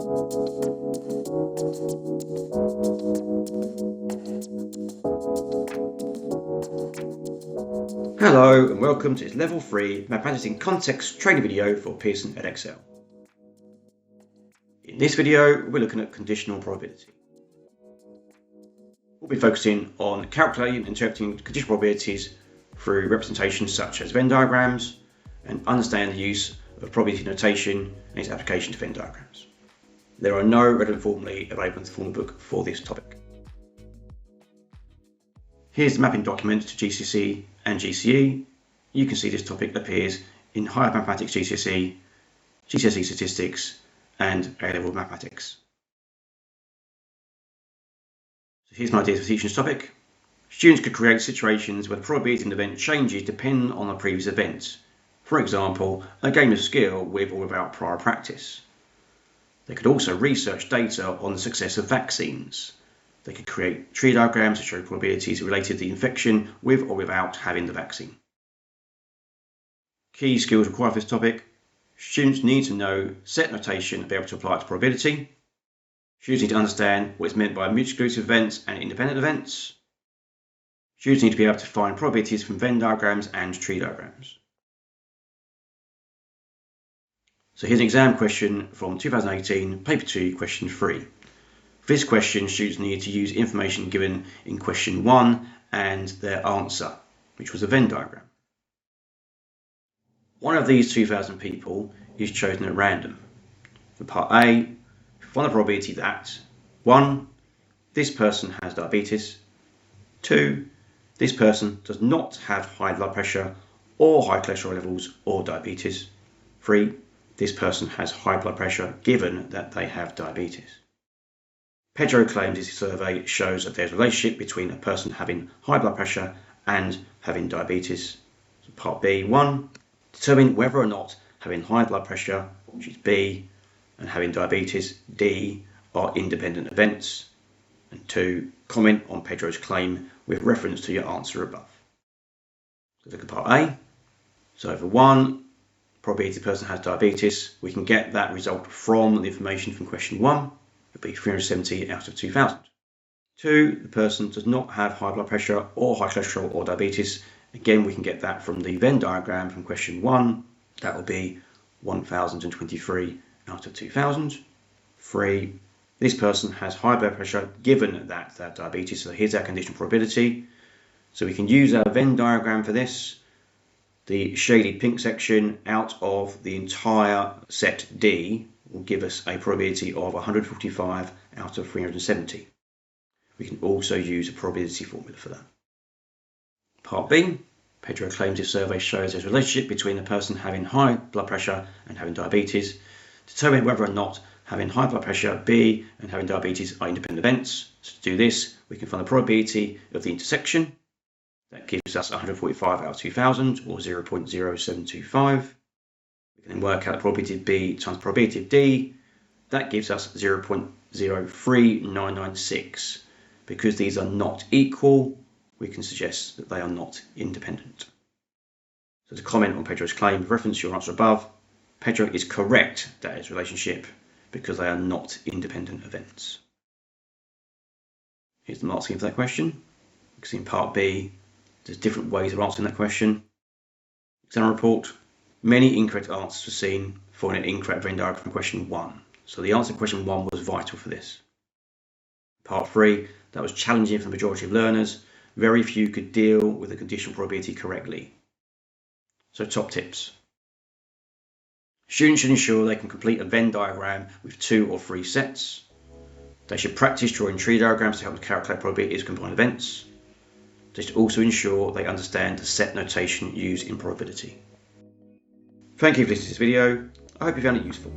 Hello and welcome to this Level 3 Mathematics in Context training video for Pearson and Excel. In this video, we're looking at conditional probability. We'll be focusing on calculating and interpreting conditional probabilities through representations such as Venn diagrams and understanding the use of probability notation and its application to Venn diagrams. There are no relevant formulae available in the formula book for this topic. Here's the mapping document to GCSE and GCE. You can see this topic appears in Higher Mathematics GCSE, GCSE Statistics and A-Level Mathematics. So here's my ideas for teaching this topic. Students could create situations where the probability of an event changes depending on the previous event. For example, a game of skill with or without prior practice. They could also research data on the success of vaccines. They could create tree diagrams to show probabilities related to the infection with or without having the vaccine. Key skills required for this topic. Students need to know set notation and be able to apply it to probability. Students need to understand what is meant by mutually exclusive events and independent events. Students need to be able to find probabilities from Venn diagrams and tree diagrams. So here's an exam question from 2018, paper 2, question 3. For this question, students need to use information given in question 1 and their answer, which was a Venn diagram. One of these 2,000 people is chosen at random. For part A, find the probability that 1. This person has diabetes. 2. This person does not have high blood pressure or high cholesterol levels or diabetes. 3. This person has high blood pressure given that they have diabetes. Pedro claims his survey shows that there's a relationship between a person having high blood pressure and having diabetes. So part B, 1. Determine whether or not having high blood pressure, which is B, and having diabetes, D, are independent events. And 2. Comment on Pedro's claim with reference to your answer above. So look at part A. So for 1, probability the person has diabetes, we can get that result from the information from question 1. It would be 370 out of 2,000. 2, the person does not have high blood pressure or high cholesterol or diabetes. Again, we can get that from the Venn diagram from question 1. That will be 1,023 out of 2,000. 3, this person has high blood pressure given that they have diabetes. So here's our conditional probability. So we can use our Venn diagram for this. The shaded pink section out of the entire set D will give us a probability of 145 out of 370. We can also use a probability formula for that. Part B, Pedro claims his survey shows there's a relationship between a person having high blood pressure and having diabetes. Determine whether or not having high blood pressure, B, and having diabetes are independent events. So to do this, we can find the probability of the intersection. That gives us 145 out of 2,000, or 0.0725. We can then work out the probability of B times the probability of D. That gives us 0.03996. Because these are not equal, we can suggest that they are not independent. So to comment on Pedro's claim, reference your answer above, Pedro is correct that is a relationship because they are not independent events. Here's the mark scheme for that question. You can see in part B, there's different ways of answering that question. Exam report. Many incorrect answers were seen for an incorrect Venn diagram from question 1. So the answer to question 1 was vital for this. Part 3, that was challenging for the majority of learners. Very few could deal with the conditional probability correctly. So top tips. Students should ensure they can complete a Venn diagram with 2 or 3 sets. They should practice drawing tree diagrams to help them calculate probabilities of combined events. They should also ensure they understand the set notation used in probability. Thank you for listening to this video. I hope you found it useful.